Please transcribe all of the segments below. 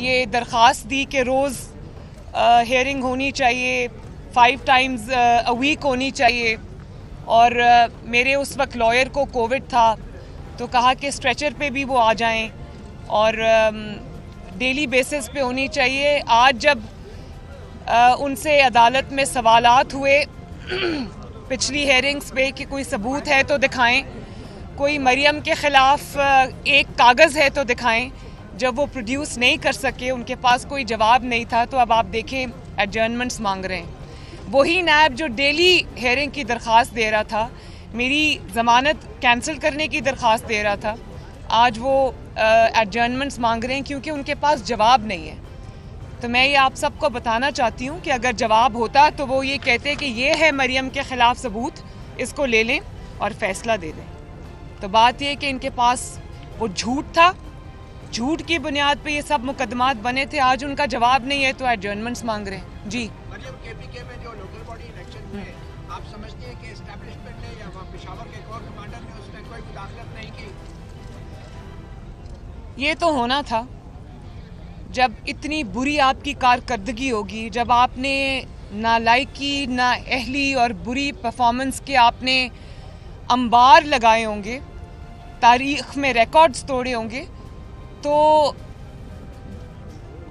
ये दरख्वास्त दी कि रोज़ हेयरिंग होनी चाहिए, 5 टाइम्स अ वीक होनी चाहिए। और मेरे उस वक्त लॉयर को कोविड था, तो कहा कि स्ट्रेचर पे भी वो आ जाएं और डेली बेसिस पे होनी चाहिए। आज जब उनसे अदालत में सवालात हुए पिछली हेयरिंग्स पे कि कोई सबूत है तो दिखाएं, कोई मरियम के ख़िलाफ़ एक कागज़ है तो दिखाएं। जब वो प्रोड्यूस नहीं कर सके, उनके पास कोई जवाब नहीं था, तो अब आप देखें एडजर्नमेंट्स मांग रहे हैं। वही नायब जो डेली हेयरिंग की दरख्वास्त दे रहा था, मेरी ज़मानत कैंसिल करने की दरख्वास्त दे रहा था, आज वो एडजर्नमेंट्स मांग रहे हैं क्योंकि उनके पास जवाब नहीं है। तो मैं ये आप सबको बताना चाहती हूँ कि अगर जवाब होता तो वो ये कहते कि ये है मरियम के ख़िलाफ़ सबूत, इसको ले लें और फ़ैसला दे दें। तो बात ये कि इनके पास वो झूठ था, झूठ की बुनियाद पे ये सब मुकदमात बने थे। आज उनका जवाब नहीं है तो एडजर्नमेंट्स मांग रहे हैं। जी मरियम, केपीके में जो लोकल बॉडी इलेक्शन में आप समझते हैं कि एस्टैब्लिशमेंट ने या पेशावर के कोर कमांडर ने उसमें कोई मुदाखलत नहीं की? ये तो होना था। जब इतनी बुरी आपकी कारकर्दगी होगी, जब आपने नालायकी, नाअहली और बुरी परफॉर्मेंस के आपने अंबार लगाए होंगे, तारीख में रिकॉर्ड्स तोड़े होंगे, तो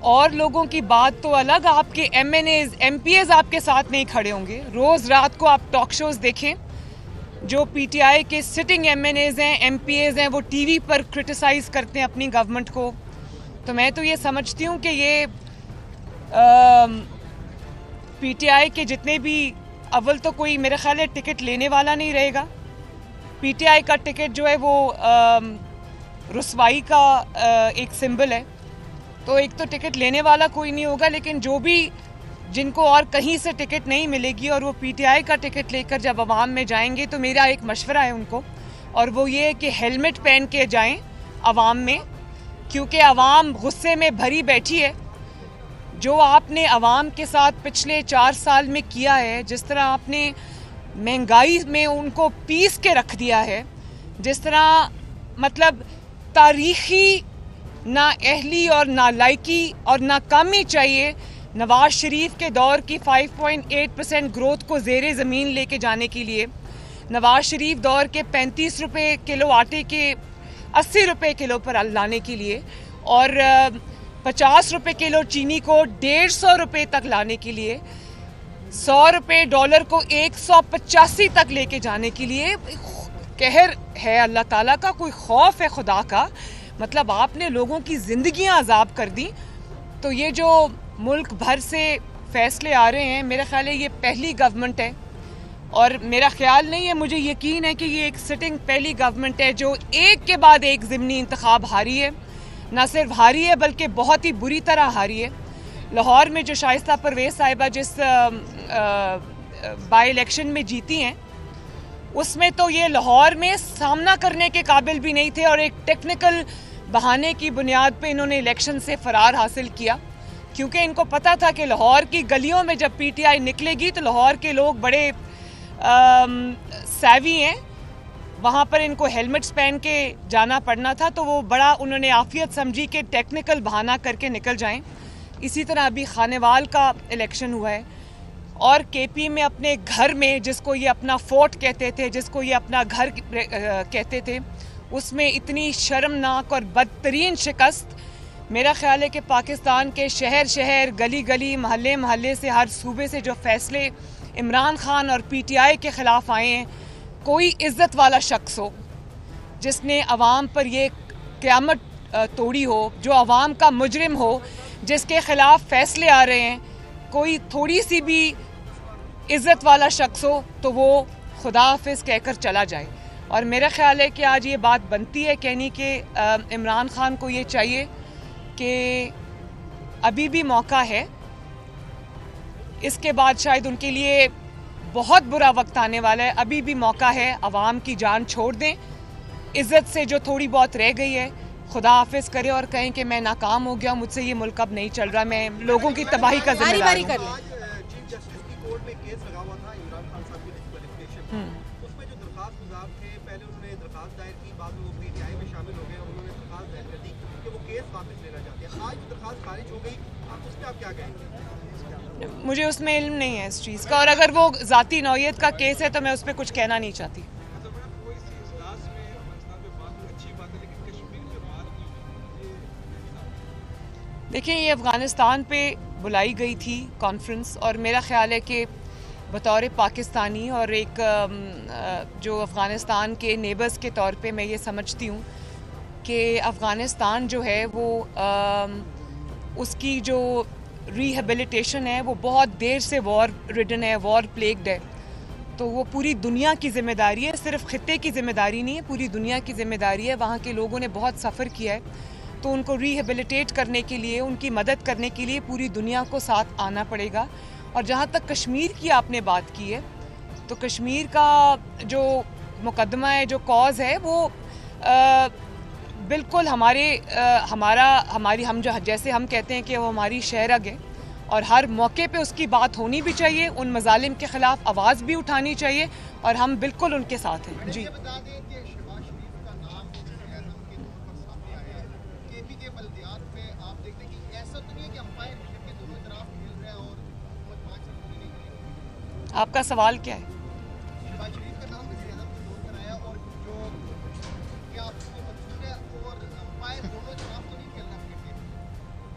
और लोगों की बात तो अलग, आपके MNAs, MPAs आपके साथ नहीं खड़े होंगे। रोज़ रात को आप टॉक शोज़ देखें, जो PTI के सिटिंग MNAs हैं, MPAs हैं, वो TV पर क्रिटिसाइज़ करते हैं अपनी गवर्नमेंट को। तो मैं तो ये समझती हूँ कि ये PTI के जितने भी, अव्वल तो कोई मेरे ख्याल है टिकट लेने वाला नहीं रहेगा। PTI का टिकट जो है वो रुसवाई का एक सिंबल है, तो एक तो टिकट लेने वाला कोई नहीं होगा। लेकिन जो भी, जिनको और कहीं से टिकट नहीं मिलेगी और वो PTI का टिकट लेकर जब अवाम में जाएंगे, तो मेरा एक मशवरा है उनको, और वो ये है कि हेलमेट पहन के जाएं अवाम में, क्योंकि अवाम गुस्से में भरी बैठी है। जो आपने अवाम के साथ पिछले 4 साल में किया है, जिस तरह आपने महंगाई में उनको पीस के रख दिया है, जिस तरह मतलब तारीखी नाअहली और नालायकी और नाकामी चाहिए नवाज शरीफ के दौर की 5.8% ग्रोथ को ज़ेरे ज़मीन लेके जाने के लिए, नवाज शरीफ दौर के 35 रुपये किलो आटे के 80 रुपये किलो पर लाने के लिए, और 50 रुपये किलो चीनी को 150 रुपये तक लाने के लिए, 100 रुपये डॉलर को 185 तक लेके जाने के लिए। कहर है अल्लाह ताला का, कोई खौफ है खुदा का। मतलब आपने लोगों की ज़िंदगियां अजाब कर दी। तो ये जो मुल्क भर से फैसले आ रहे हैं, मेरा ख्याल है ये पहली गवर्नमेंट है, और मेरा ख्याल नहीं है, मुझे यकीन है कि ये एक सिटिंग पहली गवर्नमेंट है जो एक के बाद एक ज़िमनी इंतखाब हारी है। ना सिर्फ हारी है बल्कि बहुत ही बुरी तरह हारी है। लाहौर में जो शाइस्ता परवेज़ साहिबा जिस बाई इलेक्शन में जीती हैं, उसमें तो ये लाहौर में सामना करने के काबिल भी नहीं थे, और एक टेक्निकल बहाने की बुनियाद पे इन्होंने इलेक्शन से फरार हासिल किया, क्योंकि इनको पता था कि लाहौर की गलियों में जब PTI निकलेगी तो लाहौर के लोग बड़े सैवी हैं, वहाँ पर इनको हेलमेट्स पहन के जाना पड़ना था। तो वो बड़ा उन्होंने आफियत समझी कि टेक्निकल बहाना करके निकल जाएं। इसी तरह अभी खानेवाल का इलेक्शन हुआ है, और KP में अपने घर में, जिसको ये अपना फोर्ट कहते थे, जिसको ये अपना घर कहते थे, उसमें इतनी शर्मनाक और बदतरीन शिकस्त। मेरा ख्याल है कि पाकिस्तान के शहर शहर, गली गली, महल्ले महल्ले से, हर सूबे से जो फैसले इमरान खान और PTI के ख़िलाफ़ आए हैं, कोई इज़्ज़त वाला शख्स हो जिसने अवाम पर ये क़यामत तोड़ी हो, जो अवाम का मुजरिम हो, जिसके ख़िलाफ़ फ़ैसले आ रहे हैं, कोई थोड़ी सी भी इज़्ज़त वाला शख्स हो तो वो खुदा हाफिज़ कहकर चला जाए। और मेरा ख्याल है कि आज ये बात बनती है कहनी कि इमरान खान को ये चाहिए कि अभी भी मौका है, इसके बाद शायद उनके लिए बहुत बुरा वक्त आने वाला है। अभी भी मौका है, अवाम की जान छोड़ दें, इज़्ज़त से जो थोड़ी बहुत रह गई है खुदा हाफिज़ करे, और कहें कि मैं नाकाम हो गया, मुझसे ये मुल्क अब नहीं चल रहा, मैं लोगों की तबाही का ज़िम्मेदार हूं। चीफ जस्टिस की कोर्ट में केस लगा हुआ था इमरान खान साहब की डिस्क्वालिफिकेशन, उसमें जो दरखास्त गुजार थे, पहले उन्होंने दरखास्त दायर की, बाद में वो PTI में शामिल हो गए और उन्होंने दरखास्त दायर कर दी कि वो केस वापस लेना चाहते हैं। आज दरखास्त खारिज हो गई, आप उस पर आप क्या कहेंगे? मुझे उसमें इल्म नहीं है इस चीज़ का, और अगर वो ज़ाती नौयत का केस है तो मैं उस पर कुछ कहना नहीं चाहती। देखिए, ये अफ़गानिस्तान पे बुलाई गई थी कॉन्फ्रेंस, और मेरा ख़्याल है कि बतौर पाकिस्तानी और एक जो अफ़गानिस्तान के नेबर्स के तौर पे मैं ये समझती हूँ कि अफ़गानिस्तान जो है वो उसकी जो रिहेबिलिटेशन है वो बहुत देर से वॉर रिडन है, वॉर प्लेग्ड है। तो वो पूरी दुनिया की ज़िम्मेदारी है, सिर्फ खित्ते की ज़िम्मेदारी नहीं है, पूरी दुनिया की ज़िम्मेदारी है। वहाँ के लोगों ने बहुत सफ़र किया है, तो उनको रिहेबिलिटेट करने के लिए, उनकी मदद करने के लिए पूरी दुनिया को साथ आना पड़ेगा। और जहाँ तक कश्मीर की आपने बात की है, तो कश्मीर का जो मुकदमा है, जो कॉज है, वो बिल्कुल हम जैसे हम कहते हैं कि वो हमारी शहरग है, और हर मौके पे उसकी बात होनी भी चाहिए, उन मजालिम के ख़िलाफ़ आवाज़ भी उठानी चाहिए, और हम बिल्कुल उनके साथ हैं। जी, आपका सवाल क्या है?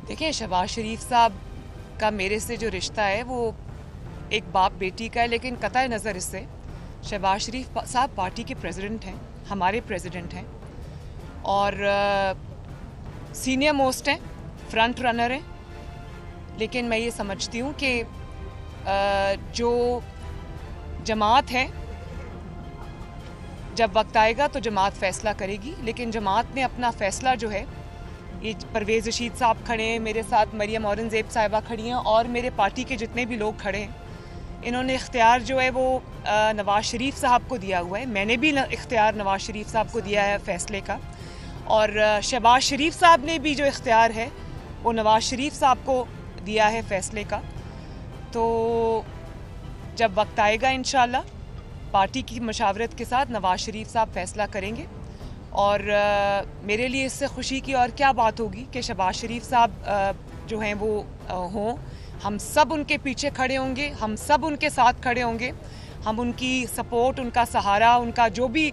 देखिए, शहबाज शरीफ साहब का मेरे से जो रिश्ता है वो एक बाप बेटी का है, लेकिन कतई नज़र इससे शहबाज शरीफ साहब पार्टी के प्रेसिडेंट हैं, हमारे प्रेसिडेंट हैं, और सीनियर मोस्ट हैं, फ्रंट रनर हैं। लेकिन मैं ये समझती हूँ कि जो जमात है, जब वक्त आएगा तो जमात फ़ैसला करेगी, लेकिन जमात ने अपना फ़ैसला जो है, ये परवेज़ रशीद साहब खड़े हैं मेरे साथ, मरियम औरंगज़ेब साहिबा खड़ी हैं, और मेरे पार्टी के जितने भी लोग खड़े हैं, इन्होंने इख्तियार जो है वो नवाज़ शरीफ साहब को दिया हुआ है। मैंने भी इख्तियार नवाज़ शरीफ साहब को दिया है फ़ैसले का, और शहबाज शरीफ साहब ने भी जो इख्तियार है वो नवाज़ शरीफ साहब को दिया है फ़ैसले का। तो जब वक्त आएगा इंशाअल्लाह पार्टी की मशावरत के साथ नवाज़ शरीफ साहब फ़ैसला करेंगे, और मेरे लिए इससे खुशी की और क्या बात होगी कि शहबाज शरीफ साहब जो हैं वो हों। हम सब उनके पीछे खड़े होंगे, हम सब उनके साथ खड़े होंगे, हम उनकी सपोर्ट, उनका सहारा, उनका जो भी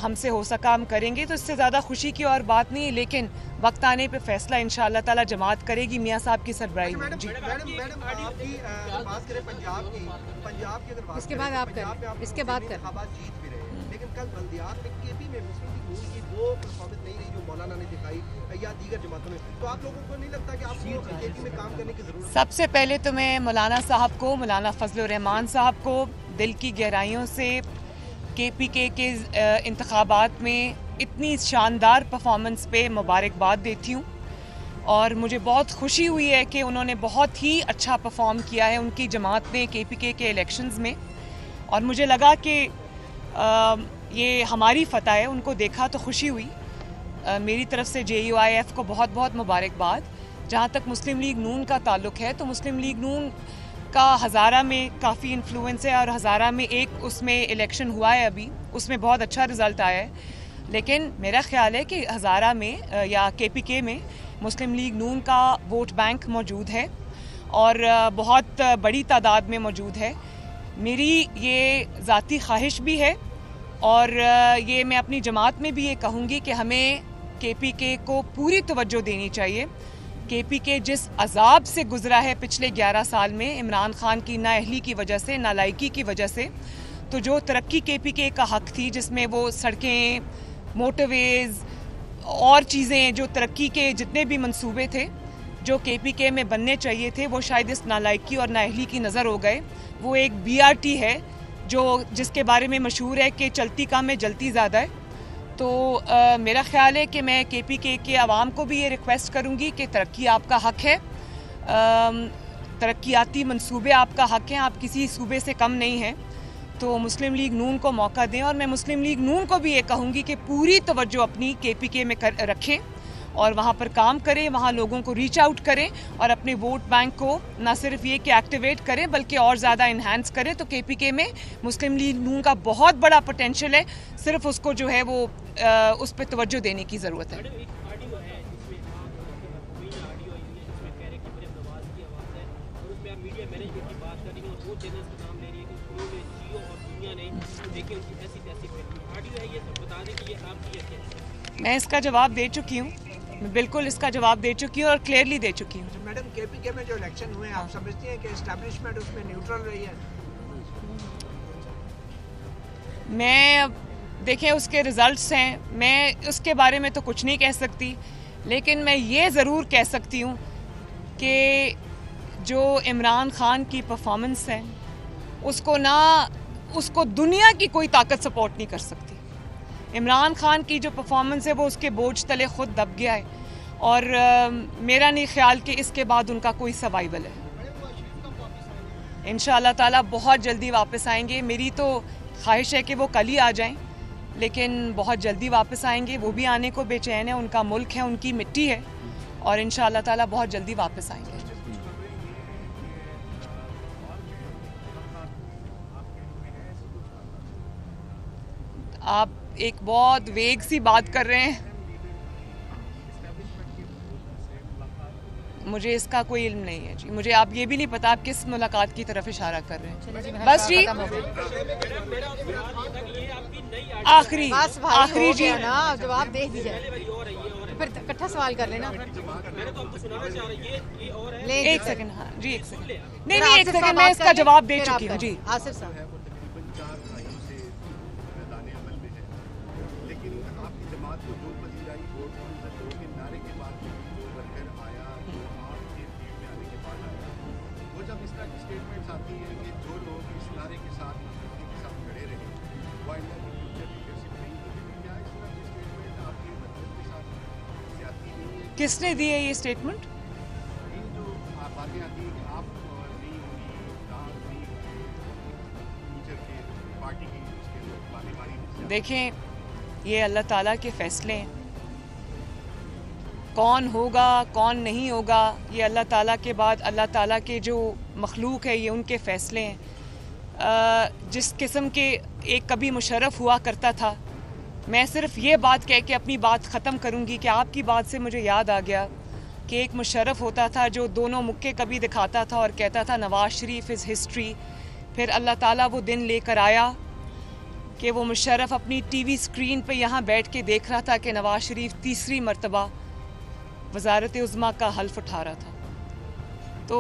हमसे हो सका हम करेंगे। तो इससे ज़्यादा खुशी की और बात नहीं है, लेकिन वक्त आने पे फैसला इंशाअल्लाह ताला जमात करेगी मियाँ साहब की सरबराही में। जी, इसके बाद आप करें, इसके बाद कर। लेकिन कल बल्दियात में केपी में मुस्लिम लीग नून की वो परफॉर्मेंस नहीं रही जो मौलाना ने दिखाई या दीगर जमातों ने, तो आप लोगों को नहीं लगता कि आपको केपी में काम करने की जरूरत? सबसे पहले तो मैं मौलाना साहब को, मौलाना फजल रहमान साहब को दिल की गहराइयों से KPK के इंतखाबात में इतनी शानदार परफॉर्मेंस पे मुबारकबाद देती हूँ, और मुझे बहुत खुशी हुई है कि उन्होंने बहुत ही अच्छा परफॉर्म किया है उनकी जमात ने KPK के इलेक्शंस में, और मुझे लगा कि ये हमारी फ़तह है। उनको देखा तो खुशी हुई। मेरी तरफ से JUIF को बहुत बहुत मुबारकबाद। जहाँ तक मुस्लिम लीग नून का ताल्लुक़ है, तो मुस्लिम लीग नून का हज़ारा में काफ़ी इन्फ्लुएंस है, और हज़ारा में एक उसमें इलेक्शन हुआ है अभी, उसमें बहुत अच्छा रिज़ल्ट आया है। लेकिन मेरा ख़्याल है कि हज़ारा में या KPK में मुस्लिम लीग नून का वोट बैंक मौजूद है, और बहुत बड़ी तादाद में मौजूद है। मेरी ये ज़ाती ख्वाहिश भी है, और ये मैं अपनी जमात में भी ये कहूँगी कि हमें KPK को पूरी तवज्जो देनी चाहिए। KPK जिस अजाब से गुजरा है पिछले 11 साल में, इमरान खान की नाअहली की वजह से, नालायकी की वजह से, तो जो तरक्की KPK का हक थी, जिसमें वो सड़कें, मोटरवेज़ और चीज़ें, जो तरक्की के जितने भी मंसूबे थे जो KPK में बनने चाहिए थे, वो शायद इस नालायकी और नाअहली की नज़र हो गए। वो एक BRT है जो जिसके बारे में मशहूर है कि चलती कम है जलती ज़्यादा है। तो मेरा ख़्याल है कि मैं KPK के आवाम को भी ये रिक्वेस्ट करूँगी कि तरक्की आपका हक़ है, तरक्याती मंसूबे आपका हक़ हैं, आप किसी सूबे से कम नहीं हैं। तो मुस्लिम लीग नून को मौका दें, और मैं मुस्लिम लीग नून को भी ये कहूँगी कि पूरी तवज्जो अपनी KPK में रखें, और वहाँ पर काम करें, वहाँ लोगों को रीच आउट करें, और अपने वोट बैंक को ना सिर्फ ये कि एक्टिवेट करें बल्कि और ज़्यादा इन्हांस करें। तो KPK में मुस्लिम लीग नून का बहुत बड़ा पोटेंशियल है, सिर्फ उसको जो है वो उस पर तवज्जो देने की ज़रूरत है। मीडिया मैनेजमेंट की बात कर रही है और वो चैनल्स का नाम ले रही है कि उन्होंने जियो और दुनिया ने देखिए उनकी ऐसी तैसी फिल्म ऑडियो है, ये सब बता दें कि ये आपकी है क्या? मैं इसका जवाब दे चुकी हूँ, मैं बिल्कुल इसका जवाब दे चुकी हूँ और क्लियरली दे चुकी हूँ। मैडम केपीके में जो इलेक्शन हुए आप समझती हैं कि एस्टैब्लिशमेंट उसमें न्यूट्रल रही है? मैं देखें उसके रिजल्ट्स हैं, मैं उसके बारे में तो कुछ नहीं कह सकती, लेकिन मैं ये ज़रूर कह सकती हूँ कि जो इमरान खान की परफॉर्मेंस है उसको दुनिया की कोई ताकत सपोर्ट नहीं कर सकती। इमरान खान की जो परफॉर्मेंस है वो उसके बोझ तले खुद दब गया है और मेरा नहीं ख्याल कि इसके बाद उनका कोई सर्वाइवल है। इंशाअल्लाह ताला बहुत जल्दी वापस आएंगे। मेरी तो ख्वाहिश है कि वो कल ही आ जाएं, लेकिन बहुत जल्दी वापस आएंगे। वो भी आने को बेचैन है, उनका मुल्क है, उनकी मिट्टी है और इंशाअल्लाह ताला बहुत जल्दी वापस आएंगे। आप एक बहुत वेग सी बात कर रहे हैं, मुझे इसका कोई इल्म नहीं है जी। मुझे आप ये भी नहीं पता आप किस मुलाकात की तरफ इशारा कर रहे हैं। बस जी आखिरी जी ना जवाब दे दीजिए, फिर इकट्ठा सवाल कर लेना। एक सेकंड, हाँ जी एक सेकंड, नहीं एक सेकंड, मैं इसका जवाब दे चुकी हूँ जी। आसिफ साहब किसने दी है ये स्टेटमेंट? देखें ये अल्लाह ताला के फैसले हैं, कौन होगा कौन नहीं होगा ये अल्लाह ताला के बाद अल्लाह ताला के जो मखलूक है ये उनके फैसले हैं। जिस किस्म के एक कभी मुशर्रफ हुआ करता था, मैं सिर्फ ये बात कह के अपनी बात ख़त्म करूँगी कि आपकी बात से मुझे याद आ गया कि एक मुशर्रफ होता था जो दोनों मुक्के कभी दिखाता था और कहता था नवाज़ शरीफ इज़ हिस्ट्री। फिर अल्लाह ताला वो दिन लेकर आया कि वो मुशर्रफ अपनी टीवी स्क्रीन पे यहाँ बैठ के देख रहा था कि नवाज़ शरीफ तीसरी मर्तबा वज़ारत उज़्मा का हल्फ उठा रहा था। तो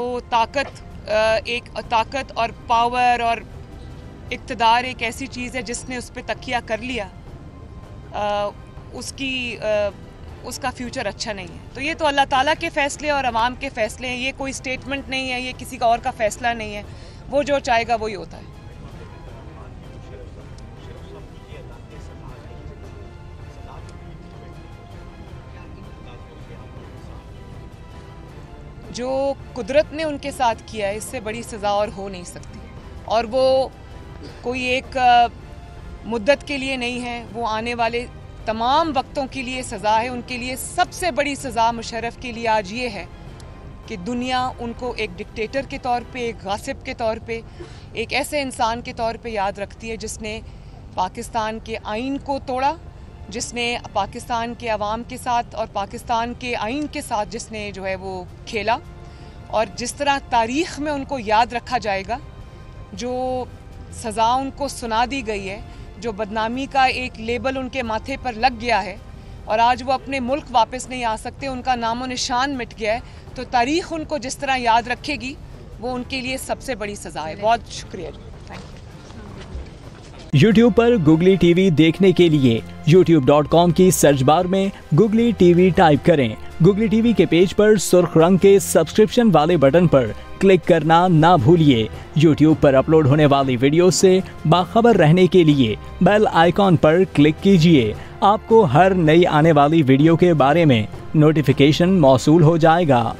ताकत और पावर और इक़्तिदार एक ऐसी चीज़ है जिसने उस पर तकिया कर लिया, उसका फ्यूचर अच्छा नहीं है। तो ये तो अल्लाह ताला के फ़ैसले और अवाम के फ़ैसले हैं, ये कोई स्टेटमेंट नहीं है, ये किसी का और का फ़ैसला नहीं है। वो जो चाहेगा वही होता है। जो कुदरत ने उनके साथ किया है इससे बड़ी सज़ा और हो नहीं सकती, और वो कोई एक मुद्दत के लिए नहीं है, वो आने वाले तमाम वक्तों के लिए सज़ा है। उनके लिए सबसे बड़ी सज़ा मुशर्रफ के लिए आज ये है कि दुनिया उनको एक डिक्टेटर के तौर पे, एक गासिब के तौर पे, एक ऐसे इंसान के तौर पे याद रखती है जिसने पाकिस्तान के आइन को तोड़ा, जिसने पाकिस्तान के अवाम के साथ और पाकिस्तान के आइन के साथ जिसने जो है वो खेला। और जिस तरह तारीख़ में उनको याद रखा जाएगा, जो सज़ा उनको सुना दी गई है, जो बदनामी का एक लेबल उनके माथे पर लग गया है और आज वो अपने मुल्क वापस नहीं आ सकते, उनका नामो निशान मिट गया है, तो तारीख़ उनको जिस तरह याद रखेगी वो उनके लिए सबसे बड़ी सज़ा है। बहुत शुक्रिया जी, थैंक यू। YouTube पर Googly TV देखने के लिए youtube.com की सर्च बार में Googly TV टाइप करें। Googly TV के पेज पर सुर्ख रंग के सब्सक्रिप्शन वाले बटन पर क्लिक करना ना भूलिए। YouTube पर अपलोड होने वाली वीडियो से बाखबर रहने के लिए बेल आइकॉन पर क्लिक कीजिए। आपको हर नई आने वाली वीडियो के बारे में नोटिफिकेशन मौसूल हो जाएगा।